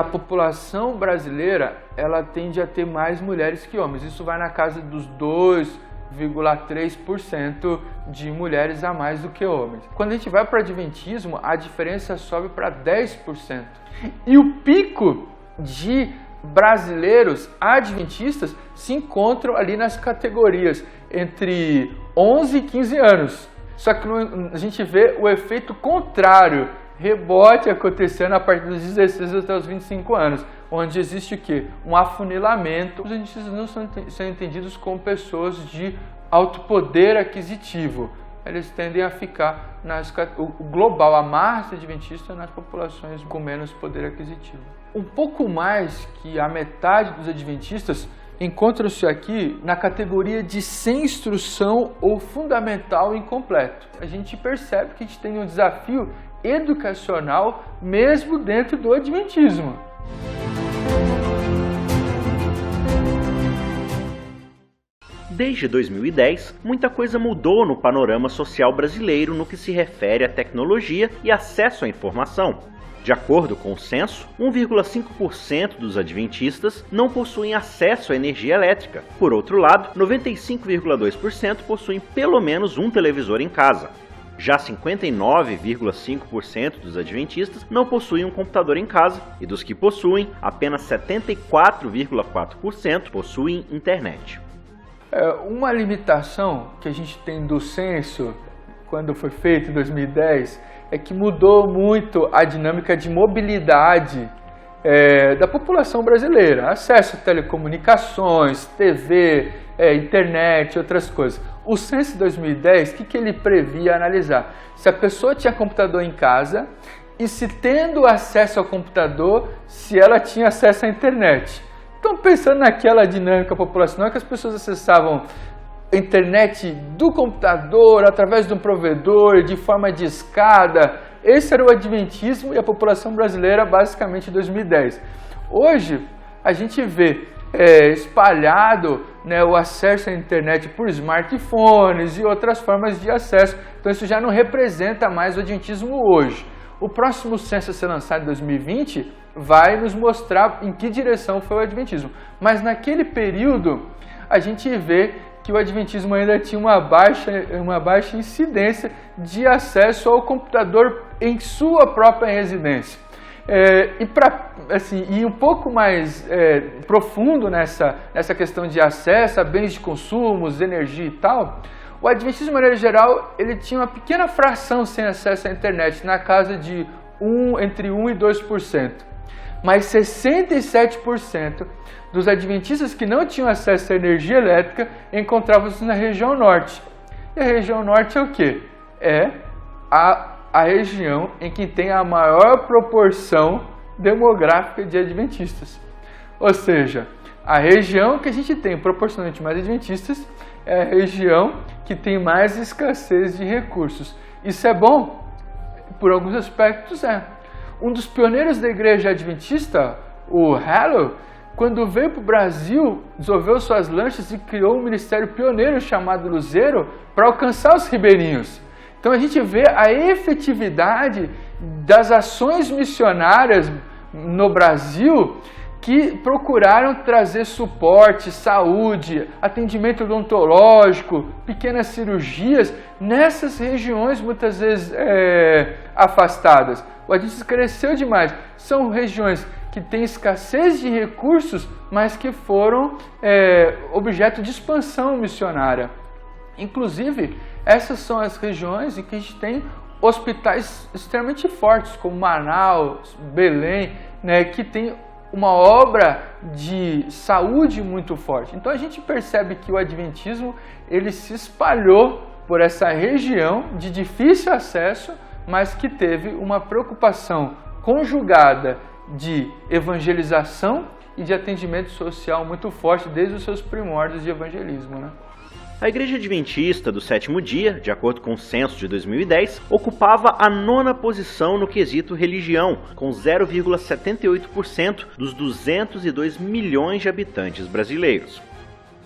população brasileira ela tende a ter mais mulheres que homens. Isso vai na casa dos 2,3% de mulheres a mais do que homens. Quando a gente vai para o adventismo, a diferença sobe para 10%. E o pico de brasileiros adventistas se encontram ali nas categorias entre 11 e 15 anos. Só que a gente vê o efeito contrário, rebote acontecendo a partir dos 16 até os 25 anos, onde existe o quê? Um afunilamento. Os adventistas não são entendidos como pessoas de alto poder aquisitivo. Eles tendem a ficar o global, a massa adventista nas populações com menos poder aquisitivo. Um pouco mais que a metade dos adventistas encontram-se aqui na categoria de sem instrução ou fundamental incompleto. A gente percebe que a gente tem um desafio educacional mesmo dentro do adventismo. Desde 2010, muita coisa mudou no panorama social brasileiro no que se refere à tecnologia e acesso à informação. De acordo com o censo, 1,5% dos adventistas não possuem acesso à energia elétrica. Por outro lado, 95,2% possuem pelo menos um televisor em casa. Já 59,5% dos adventistas não possuem um computador em casa e dos que possuem, apenas 74,4% possuem internet. Uma limitação que a gente tem do censo, quando foi feito em 2010, é que mudou muito a dinâmica de mobilidade da população brasileira. Acesso a telecomunicações, TV, internet, outras coisas. O censo de 2010, o que ele previa analisar? Se a pessoa tinha computador em casa e se tendo acesso ao computador, se ela tinha acesso à internet. Então, pensando naquela dinâmica populacional que as pessoas acessavam a internet do computador, através de um provedor, de forma de escada, esse era o adventismo e a população brasileira basicamente em 2010. Hoje, a gente vê espalhado, né, o acesso à internet por smartphones e outras formas de acesso. Então, isso já não representa mais o adventismo hoje. O próximo censo a ser lançado em 2020 vai nos mostrar em que direção foi o adventismo. Mas naquele período, a gente vê que o adventismo ainda tinha uma baixa incidência de acesso ao computador em sua própria residência. E um pouco mais profundo nessa questão de acesso a bens de consumo, energia e tal, o adventismo, de maneira geral, ele tinha uma pequena fração sem acesso à internet, na casa de entre 1% e 2%. Mas 67% dos adventistas que não tinham acesso à energia elétrica encontravam-se na região norte. E a região norte é o quê? É a região em que tem a maior proporção demográfica de adventistas. Ou seja, a região que a gente tem proporcionalmente mais adventistas é a região que tem mais escassez de recursos. Isso é bom? Por alguns aspectos é. Um dos pioneiros da igreja adventista, o Hallow, quando veio para o Brasil, desenvolveu suas lanchas e criou um ministério pioneiro chamado Luzeiro para alcançar os ribeirinhos. Então a gente vê a efetividade das ações missionárias no Brasil que procuraram trazer suporte, saúde, atendimento odontológico, pequenas cirurgias nessas regiões muitas vezes afastadas. O adventismo cresceu demais. São regiões que têm escassez de recursos, mas que foram objeto de expansão missionária. Inclusive, essas são as regiões em que a gente tem hospitais extremamente fortes, como Manaus, Belém, né, que tem uma obra de saúde muito forte. Então a gente percebe que o adventismo ele se espalhou por essa região de difícil acesso, mas que teve uma preocupação conjugada de evangelização e de atendimento social muito forte desde os seus primórdios de evangelismo, né? A Igreja Adventista do Sétimo Dia, de acordo com o censo de 2010, ocupava a 9ª posição no quesito religião, com 0,78% dos 202 milhões de habitantes brasileiros.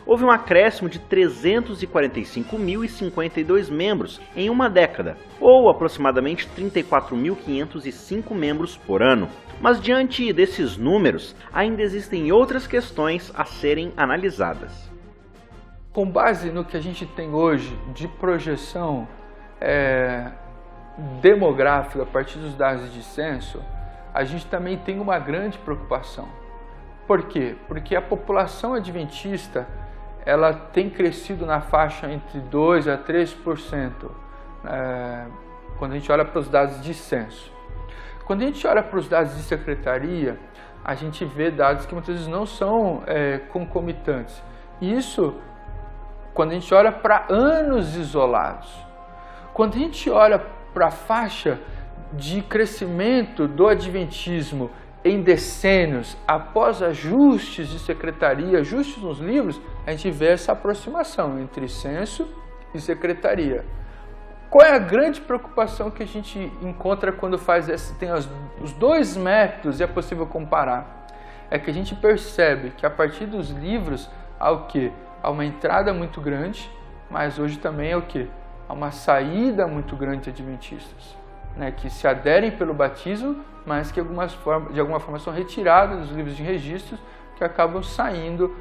houve um acréscimo de 345.052 membros em uma década, ou aproximadamente 34.505 membros por ano. Mas diante desses números, ainda existem outras questões a serem analisadas. Com base no que a gente tem hoje de projeção demográfica a partir dos dados de censo, a gente também tem uma grande preocupação. Por quê? Porque a população adventista ela tem crescido na faixa entre 2% a 3%, quando a gente olha para os dados de censo. Quando a gente olha para os dados de secretaria, a gente vê dados que muitas vezes não são concomitantes. Isso quando a gente olha para anos isolados. Quando a gente olha para a faixa de crescimento do adventismo em decênios, após ajustes de secretaria, ajustes nos livros, a gente vê essa aproximação entre censo e secretaria. Qual é a grande preocupação que a gente encontra quando tem os dois métodos e é possível comparar? É que a gente percebe que a partir dos livros há o quê? Há uma entrada muito grande, mas hoje também é o quê? Há uma saída muito grande de adventistas, né, que se aderem pelo batismo, mas que de alguma forma são retirados dos livros de registros, que acabam saindo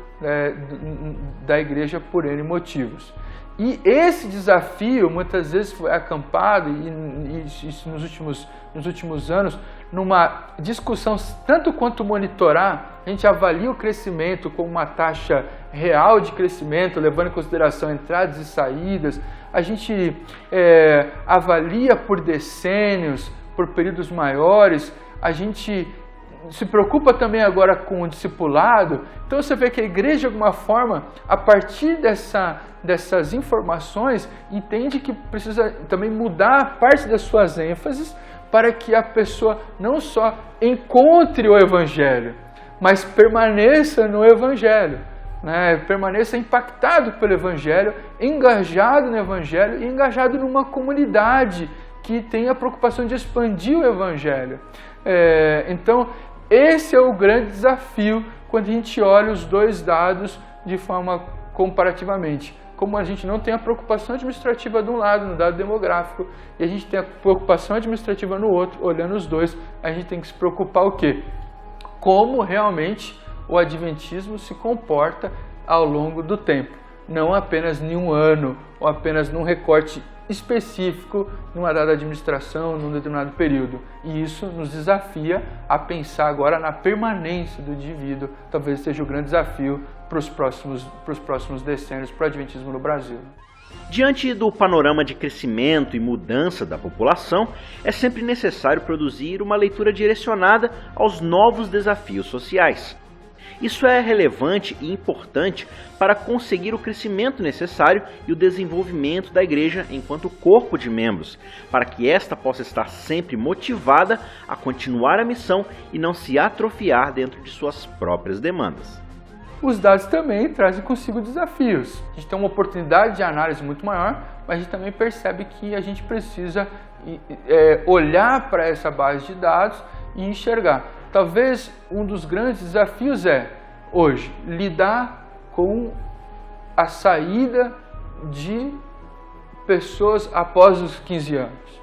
da igreja por N motivos. E esse desafio muitas vezes foi acampado, e isso nos últimos anos, numa discussão tanto quanto monitorar, a gente avalia o crescimento como uma taxa real de crescimento, levando em consideração entradas e saídas, a gente avalia por decênios, por períodos maiores, a gente se preocupa também agora com o discipulado. Então você vê que a igreja, de alguma forma, a partir dessas informações, entende que precisa também mudar parte das suas ênfases para que a pessoa não só encontre o Evangelho, mas permaneça no Evangelho, né? Permaneça impactado pelo Evangelho, engajado no Evangelho e engajado numa comunidade que tem a preocupação de expandir o Evangelho. Então, esse é o grande desafio quando a gente olha os dois dados de forma comparativamente. Como a gente não tem a preocupação administrativa de um lado, no dado demográfico, e a gente tem a preocupação administrativa no outro, olhando os dois, a gente tem que se preocupar o quê? Como realmente o adventismo se comporta ao longo do tempo. Não apenas em um ano, ou apenas num recorte específico, numa dada administração, num determinado período. E isso nos desafia a pensar agora na permanência do indivíduo. Talvez seja o grande desafio para os próximos decênios para o adventismo no Brasil. Diante do panorama de crescimento e mudança da população, é sempre necessário produzir uma leitura direcionada aos novos desafios sociais. Isso é relevante e importante para conseguir o crescimento necessário e o desenvolvimento da igreja enquanto corpo de membros, para que esta possa estar sempre motivada a continuar a missão e não se atrofiar dentro de suas próprias demandas. Os dados também trazem consigo desafios. A gente tem uma oportunidade de análise muito maior, mas a gente também percebe que a gente precisa olhar para essa base de dados e enxergar. Talvez um dos grandes desafios hoje, lidar com a saída de pessoas após os 15 anos.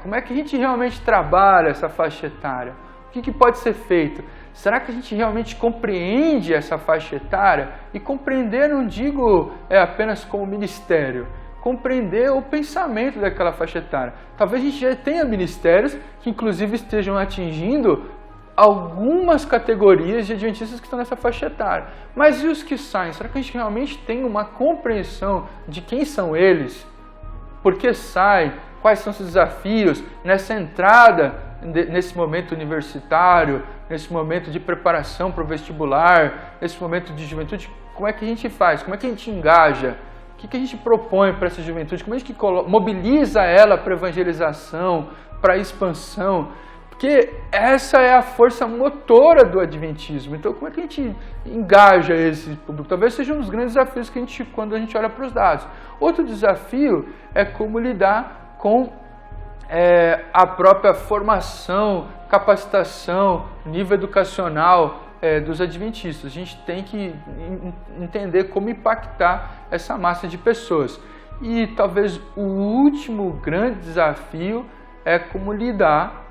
Como é que a gente realmente trabalha essa faixa etária? O que pode ser feito? Será que a gente realmente compreende essa faixa etária? E compreender não digo apenas como ministério, compreender o pensamento daquela faixa etária. Talvez a gente já tenha ministérios que inclusive estejam atingindo algumas categorias de adventistas que estão nessa faixa etária. Mas e os que saem? Será que a gente realmente tem uma compreensão de quem são eles? Por que saem? Quais são os desafios nessa entrada, nesse momento universitário, nesse momento de preparação para o vestibular, nesse momento de juventude? Como é que a gente faz? Como é que a gente engaja? O que a gente propõe para essa juventude? Como é que mobiliza ela para evangelização, para expansão? Porque essa é a força motora do adventismo. Então, como é que a gente engaja esse público? Talvez seja um dos grandes desafios que quando a gente olha para os dados. Outro desafio é como lidar com a própria formação, capacitação, nível educacional dos adventistas. A gente tem que entender como impactar essa massa de pessoas. E talvez o último grande desafio é como lidar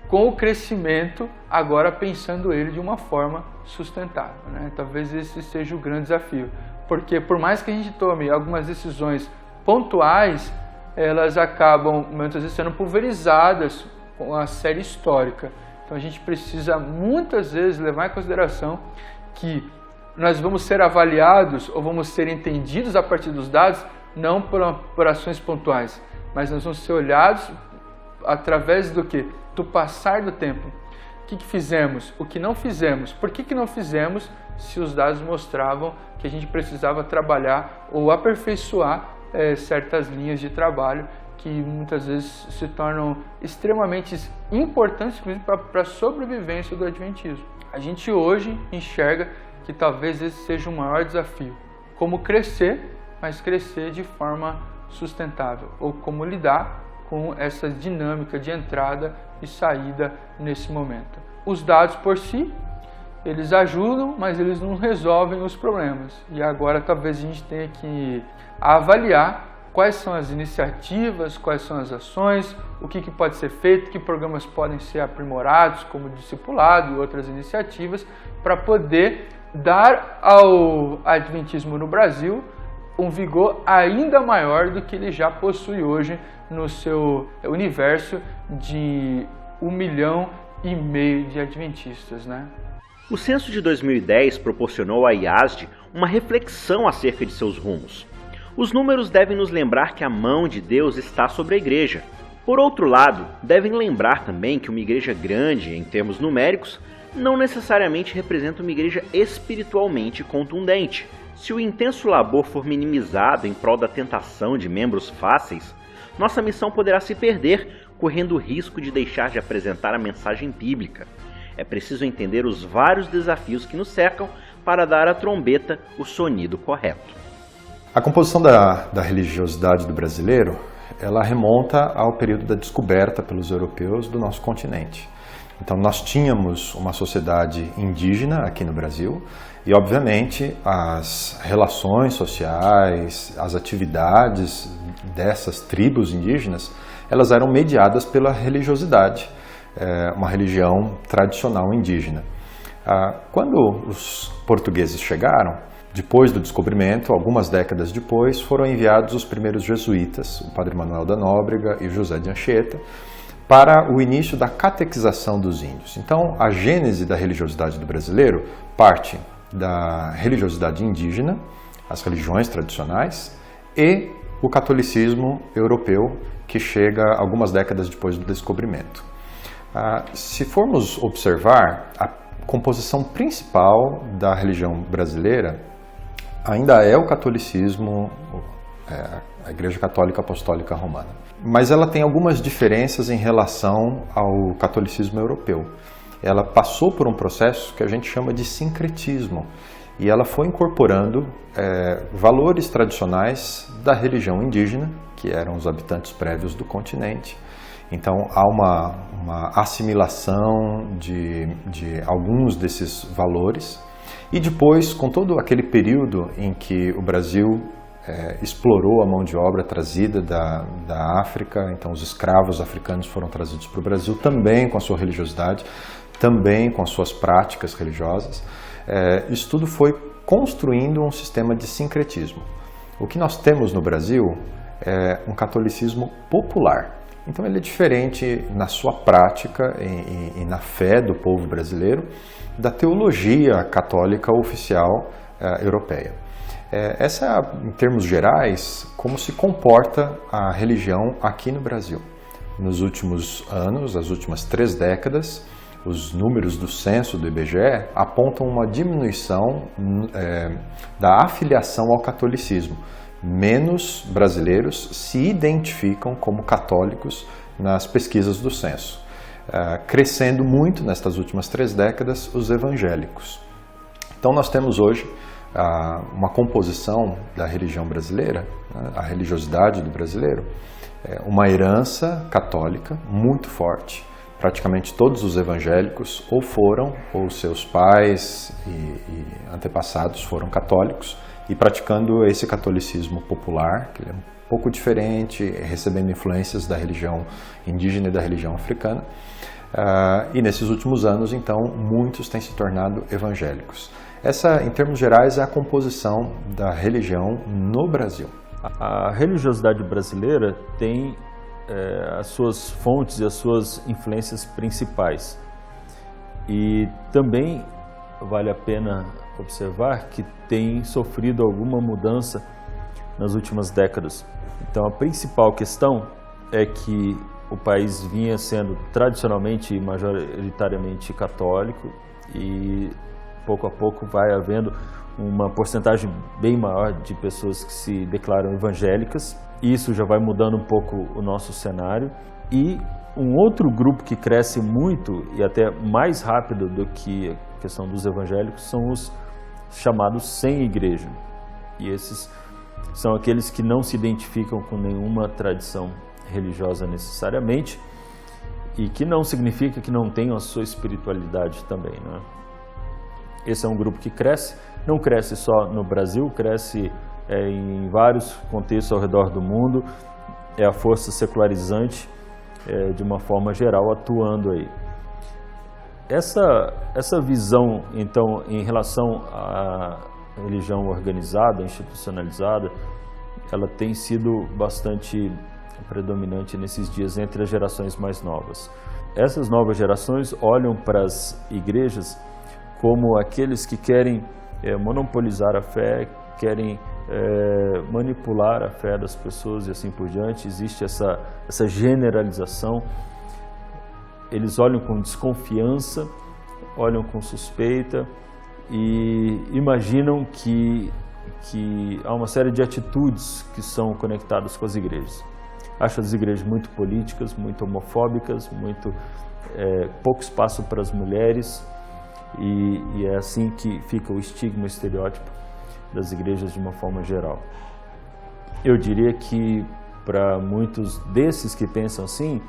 com o crescimento, agora pensando ele de uma forma sustentável, né? Talvez esse seja o grande desafio, porque por mais que a gente tome algumas decisões pontuais, elas acabam muitas vezes sendo pulverizadas com a série histórica. Então a gente precisa muitas vezes levar em consideração que nós vamos ser avaliados ou vamos ser entendidos a partir dos dados não por ações pontuais, mas nós vamos ser olhados através do que? Do passar do tempo. O que fizemos? O que não fizemos? Por que não fizemos se os dados mostravam que a gente precisava trabalhar ou aperfeiçoar certas linhas de trabalho que muitas vezes se tornam extremamente importantes para a sobrevivência do adventismo. A gente hoje enxerga que talvez esse seja o maior desafio. Como crescer, mas crescer de forma sustentável, ou como lidar com essa dinâmica de entrada e saída nesse momento. Os dados por si, eles ajudam, mas eles não resolvem os problemas. E agora talvez a gente tenha que avaliar quais são as iniciativas, quais são as ações, o que pode ser feito, que programas podem ser aprimorados, como o discipulado e outras iniciativas, para poder dar ao adventismo no Brasil um vigor ainda maior do que ele já possui hoje no seu universo de 1,5 milhão de adventistas, né? O censo de 2010 proporcionou à IASD uma reflexão acerca de seus rumos. Os números devem nos lembrar que a mão de Deus está sobre a igreja. Por outro lado, devem lembrar também que uma igreja grande, em termos numéricos, não necessariamente representa uma igreja espiritualmente contundente. Se o intenso labor for minimizado em prol da tentação de membros fáceis, nossa missão poderá se perder, correndo o risco de deixar de apresentar a mensagem bíblica. É preciso entender os vários desafios que nos cercam para dar à trombeta o sonido correto. A composição da religiosidade do brasileiro, ela remonta ao período da descoberta pelos europeus do nosso continente. Então nós tínhamos uma sociedade indígena aqui no Brasil e, obviamente, as relações sociais, as atividades dessas tribos indígenas, elas eram mediadas pela religiosidade, uma religião tradicional indígena. Quando os portugueses chegaram, depois do descobrimento, algumas décadas depois, foram enviados os primeiros jesuítas, o Padre Manuel da Nóbrega e José de Anchieta, para o início da catequização dos índios. Então, a gênese da religiosidade do brasileiro parte da religiosidade indígena, as religiões tradicionais, e o catolicismo europeu, que chega algumas décadas depois do descobrimento. Se formos observar, a composição principal da religião brasileira ainda é o catolicismo, a Igreja Católica Apostólica Romana. Mas ela tem algumas diferenças em relação ao catolicismo europeu. Ela passou por um processo que a gente chama de sincretismo, e ela foi incorporando valores tradicionais da religião indígena, que eram os habitantes prévios do continente. Então há uma assimilação de alguns desses valores. E depois, com todo aquele período em que o Brasil explorou a mão de obra trazida da África, então os escravos africanos foram trazidos para o Brasil também com a sua religiosidade, também com as suas práticas religiosas. Isso tudo foi construindo um sistema de sincretismo. O que nós temos no Brasil é um catolicismo popular. Então ele é diferente na sua prática e na fé do povo brasileiro da teologia católica oficial europeia. Essa é, em termos gerais, como se comporta a religião aqui no Brasil. Nos últimos anos, as últimas 3 décadas, os números do censo do IBGE apontam uma diminuição da afiliação ao catolicismo. Menos brasileiros se identificam como católicos nas pesquisas do censo. Crescendo muito nestas últimas 3 décadas os evangélicos. Então nós temos hoje uma composição da religião brasileira, a religiosidade do brasileiro, uma herança católica muito forte, praticamente todos os evangélicos ou foram, ou seus pais e antepassados foram católicos, e praticando esse catolicismo popular, que é um pouco diferente, recebendo influências da religião indígena e da religião africana. E nesses últimos anos, então, muitos têm se tornado evangélicos. Essa, em termos gerais, é a composição da religião no Brasil. A religiosidade brasileira tem as suas fontes e as suas influências principais. E também vale a pena observar que tem sofrido alguma mudança nas últimas décadas. Então, a principal questão é que o país vinha sendo tradicionalmente e majoritariamente católico e pouco a pouco vai havendo uma porcentagem bem maior de pessoas que se declaram evangélicas. Isso já vai mudando um pouco o nosso cenário. E um outro grupo que cresce muito e até mais rápido do que a questão dos evangélicos são os chamados sem igreja. E esses são aqueles que não se identificam com nenhuma tradição religiosa necessariamente e que não significa que não tenham a sua espiritualidade também, né? Esse é um grupo que cresce, não cresce só no Brasil, cresce em vários contextos ao redor do mundo, é a força secularizante de uma forma geral atuando aí. Essa visão, então, em relação à religião organizada, institucionalizada, ela tem sido bastante predominante nesses dias entre as gerações mais novas. Essas novas gerações olham para as igrejas como aqueles que querem monopolizar a fé, querem manipular a fé das pessoas e assim por diante. Existe essa generalização. Eles olham com desconfiança, olham com suspeita e imaginam que há uma série de atitudes que são conectadas com as igrejas. Acham as igrejas muito políticas, muito homofóbicas, muito pouco espaço para as mulheres. E é assim que fica o estigma, o estereótipo das igrejas de uma forma geral. Eu diria que para muitos desses que pensam assim,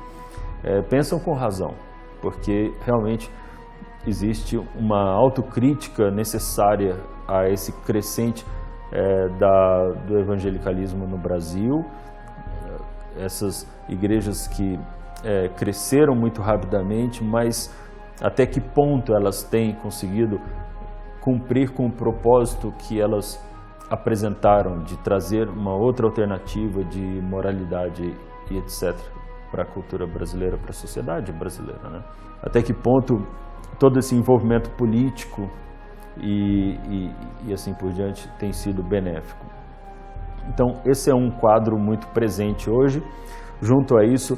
pensam com razão, porque realmente existe uma autocrítica necessária a esse crescente do evangelicalismo no Brasil. Essas igrejas que cresceram muito rapidamente, mas até que ponto elas têm conseguido cumprir com o propósito que elas apresentaram de trazer uma outra alternativa de moralidade e etc. para a cultura brasileira, para a sociedade brasileira, né? Até que ponto todo esse envolvimento político e assim por diante tem sido benéfico. Então, esse é um quadro muito presente hoje. Junto a isso,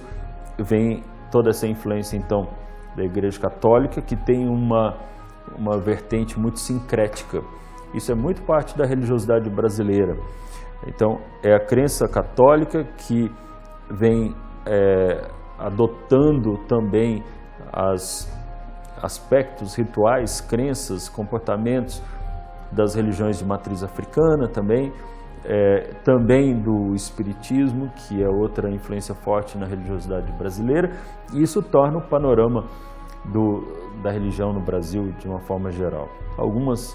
vem toda essa influência, então, da Igreja Católica, que tem uma vertente muito sincrética. Isso é muito parte da religiosidade brasileira. Então, é a crença católica que vem adotando também aspectos rituais, crenças, comportamentos das religiões de matriz africana também, também do espiritismo, que é outra influência forte na religiosidade brasileira, e isso torna o panorama da religião no Brasil de uma forma geral. Algumas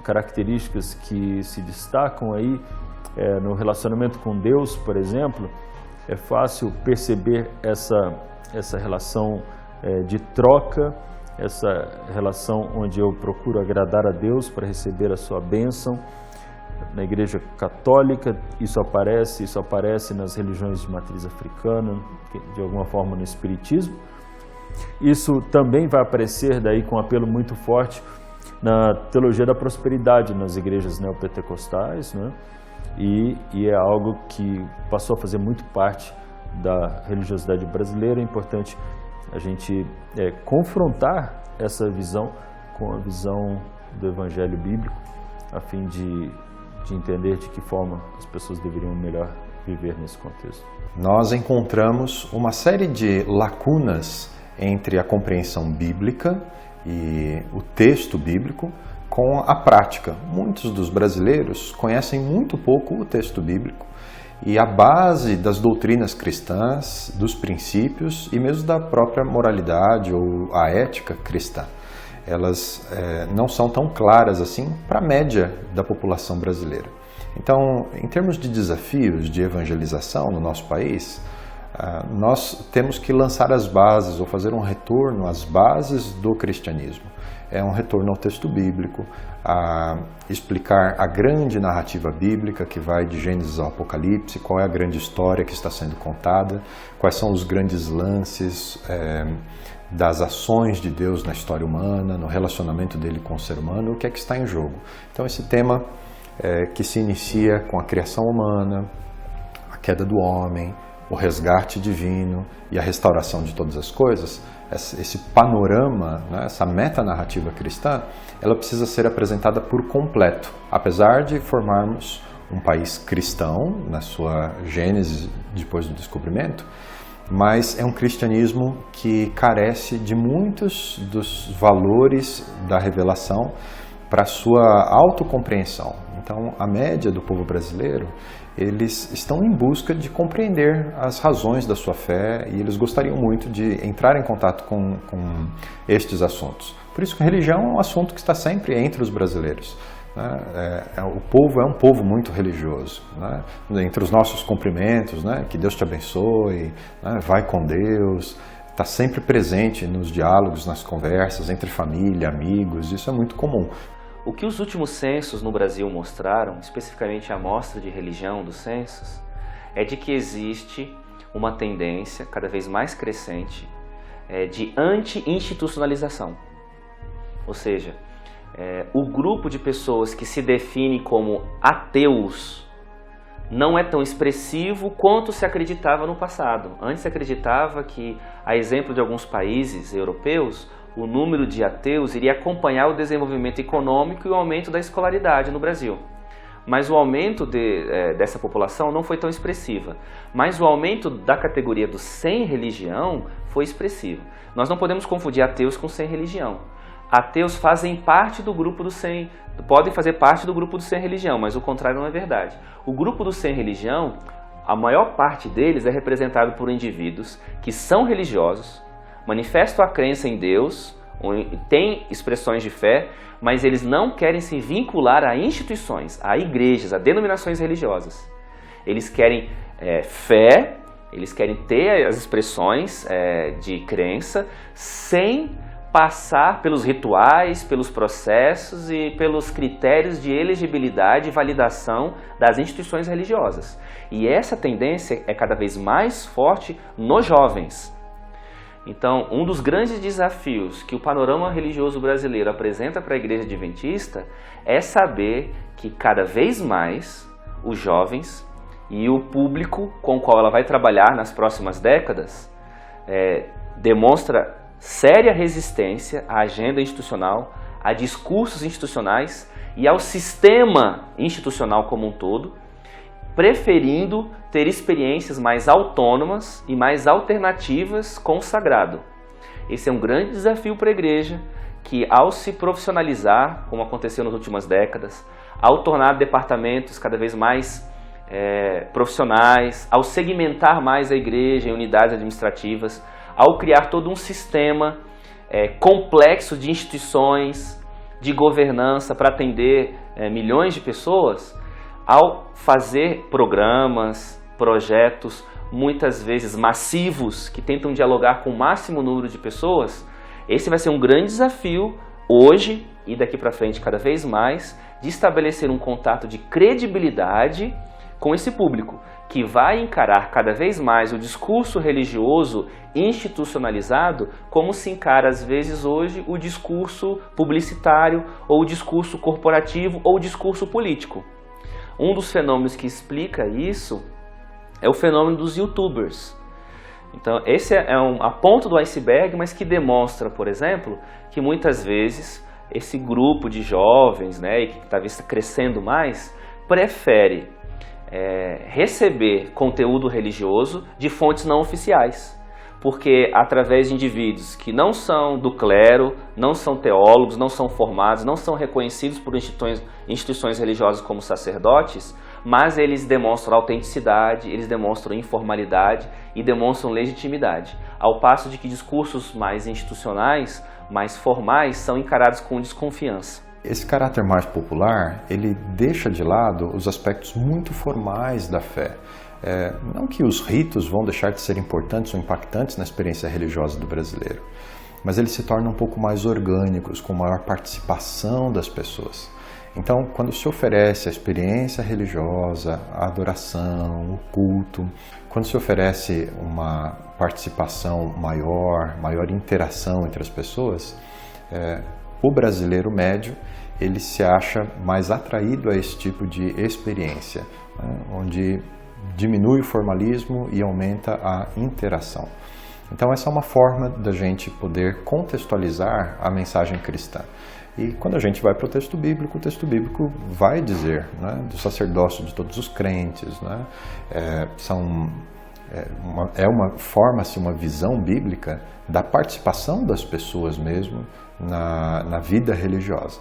características que se destacam aí no relacionamento com Deus, por exemplo, é fácil perceber essa relação de troca, essa relação onde eu procuro agradar a Deus para receber a sua bênção. Na Igreja Católica isso aparece nas religiões de matriz africana, de alguma forma no Espiritismo. Isso também vai aparecer daí com um apelo muito forte na teologia da prosperidade nas igrejas neopentecostais, né? E é algo que passou a fazer muito parte da religiosidade brasileira. É importante a gente confrontar essa visão com a visão do Evangelho bíblico, a fim de entender de que forma as pessoas deveriam melhor viver nesse contexto. Nós encontramos uma série de lacunas entre a compreensão bíblica e o texto bíblico com a prática. Muitos dos brasileiros conhecem muito pouco o texto bíblico e a base das doutrinas cristãs, dos princípios e mesmo da própria moralidade ou a ética cristã. Elas não são tão claras assim para a média da população brasileira. Então, em termos de desafios de evangelização no nosso país, nós temos que lançar as bases ou fazer um retorno às bases do cristianismo. É um retorno ao texto bíblico, a explicar a grande narrativa bíblica que vai de Gênesis ao Apocalipse, qual é a grande história que está sendo contada, quais são os grandes lances das ações de Deus na história humana, no relacionamento dele com o ser humano, o que é que está em jogo. Então esse tema que se inicia com a criação humana, a queda do homem, o resgate divino e a restauração de todas as coisas, esse panorama, né, essa metanarrativa cristã, ela precisa ser apresentada por completo. Apesar de formarmos um país cristão, na sua gênese depois do descobrimento, mas é um cristianismo que carece de muitos dos valores da revelação para a sua autocompreensão. Então, a média do povo brasileiro, eles estão em busca de compreender as razões da sua fé e eles gostariam muito de entrar em contato com estes assuntos. Por isso que a religião é um assunto que está sempre entre os brasileiros. O povo é um povo muito religioso, né? Entre os nossos cumprimentos, né? Que Deus te abençoe, né? Vai com Deus, está sempre presente nos diálogos, nas conversas entre família, amigos, isso é muito comum. O que os últimos censos no Brasil mostraram, especificamente a amostra de religião dos censos, é de que existe uma tendência cada vez mais crescente de anti-institucionalização. Ou seja, o grupo de pessoas que se define como ateus não é tão expressivo quanto se acreditava no passado. Antes se acreditava que, a exemplo de alguns países europeus, o número de ateus iria acompanhar o desenvolvimento econômico e o aumento da escolaridade no Brasil. Mas o aumento dessa população não foi tão expressiva. Mas o aumento da categoria do sem religião foi expressivo. Nós não podemos confundir ateus com sem religião. Ateus fazem parte do grupo do sem, podem fazer parte do grupo do sem religião, mas o contrário não é verdade. O grupo do sem religião, a maior parte deles é representado por indivíduos que são religiosos, manifestam a crença em Deus, têm expressões de fé, mas eles não querem se vincular a instituições, a igrejas, a denominações religiosas. Eles querem fé, eles querem ter as expressões de crença sem passar pelos rituais, pelos processos e pelos critérios de elegibilidade e validação das instituições religiosas. E essa tendência é cada vez mais forte nos jovens. Então, um dos grandes desafios que o panorama religioso brasileiro apresenta para a Igreja Adventista é saber que cada vez mais os jovens e o público com o qual ela vai trabalhar nas próximas décadas demonstra séria resistência à agenda institucional, a discursos institucionais e ao sistema institucional como um todo, preferindo ter experiências mais autônomas e mais alternativas com o sagrado. Esse é um grande desafio para a igreja, que ao se profissionalizar, como aconteceu nas últimas décadas, ao tornar departamentos cada vez mais profissionais, ao segmentar mais a igreja em unidades administrativas, ao criar todo um sistema complexo de instituições, de governança para atender milhões de pessoas, ao fazer programas, projetos, muitas vezes massivos, que tentam dialogar com o máximo número de pessoas, esse vai ser um grande desafio hoje e daqui para frente cada vez mais, de estabelecer um contato de credibilidade com esse público, que vai encarar cada vez mais o discurso religioso institucionalizado como se encara às vezes hoje o discurso publicitário, ou o discurso corporativo, ou o discurso político. Um dos fenômenos que explica isso é o fenômeno dos youtubers. Então esse é a ponta do iceberg, mas que demonstra, por exemplo, que muitas vezes esse grupo de jovens, e que talvez está crescendo mais, prefere receber conteúdo religioso de fontes não oficiais. Porque através de indivíduos que não são do clero, não são teólogos, não são formados, não são reconhecidos por instituições religiosas como sacerdotes, mas eles demonstram autenticidade, eles demonstram informalidade e demonstram legitimidade, ao passo de que discursos mais institucionais, mais formais, são encarados com desconfiança. Esse caráter mais popular, ele deixa de lado os aspectos muito formais da fé. Não que os ritos vão deixar de ser importantes ou impactantes na experiência religiosa do brasileiro, mas eles se tornam um pouco mais orgânicos, com maior participação das pessoas. Então, quando se oferece a experiência religiosa, a adoração, o culto, quando se oferece uma participação maior interação entre as pessoas, o brasileiro médio, ele se acha mais atraído a esse tipo de experiência, né, onde diminui o formalismo e aumenta a interação. Então essa é uma forma da gente poder contextualizar a mensagem cristã. E quando a gente vai para o texto bíblico vai dizer, né, do sacerdócio de todos os crentes, né, forma-se uma visão bíblica da participação das pessoas mesmo na vida religiosa.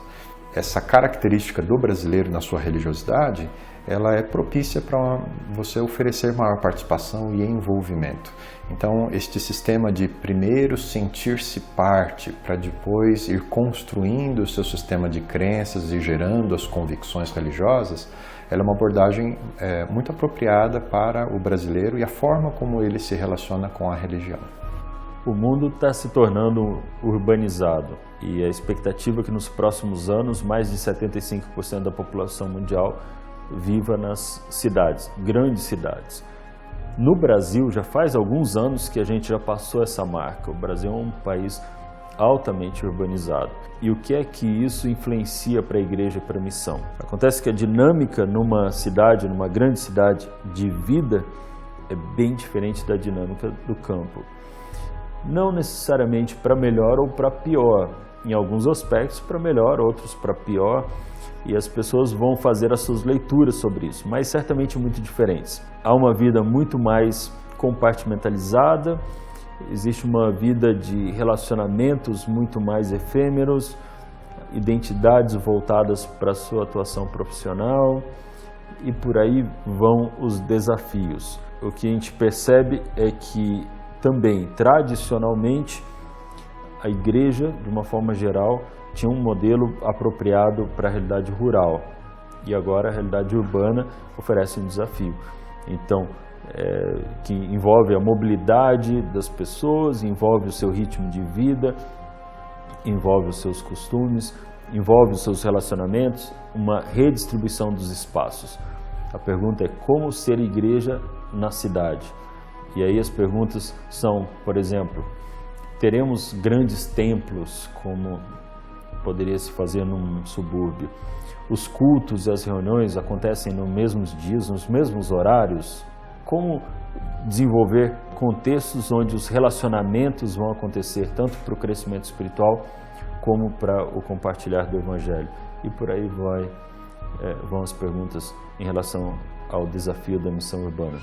Essa característica do brasileiro na sua religiosidade, ela é propícia para você oferecer maior participação e envolvimento. Então, este sistema de primeiro sentir-se parte, para depois ir construindo o seu sistema de crenças e gerando as convicções religiosas, ela é uma abordagem muito apropriada para o brasileiro e a forma como ele se relaciona com a religião. O mundo está se tornando urbanizado e a expectativa é que nos próximos anos mais de 75% da população mundial viva nas cidades, grandes cidades. No Brasil já faz alguns anos que a gente já passou essa marca. O Brasil é um país altamente urbanizado. E o que é que isso influencia para a igreja e para a missão? Acontece que a dinâmica numa cidade, numa grande cidade de vida, é bem diferente da dinâmica do campo. Não necessariamente para melhor ou para pior, em alguns aspectos para melhor, outros para pior, e as pessoas vão fazer as suas leituras sobre isso, mas certamente muito diferentes. Há uma vida muito mais compartimentalizada, existe uma vida de relacionamentos muito mais efêmeros, identidades voltadas para a sua atuação profissional, e por aí vão os desafios. O que a gente percebe é que também, tradicionalmente, a igreja, de uma forma geral, tinha um modelo apropriado para a realidade rural. E agora a realidade urbana oferece um desafio. Então, que envolve a mobilidade das pessoas, envolve o seu ritmo de vida, envolve os seus costumes, envolve os seus relacionamentos, uma redistribuição dos espaços. A pergunta é como ser igreja na cidade? E aí as perguntas são, por exemplo, teremos grandes templos como poderia se fazer num subúrbio? Os cultos e as reuniões acontecem nos mesmos dias, nos mesmos horários? Como desenvolver contextos onde os relacionamentos vão acontecer tanto para o crescimento espiritual como para o compartilhar do Evangelho? E por aí vão as perguntas em relação ao desafio da missão urbana.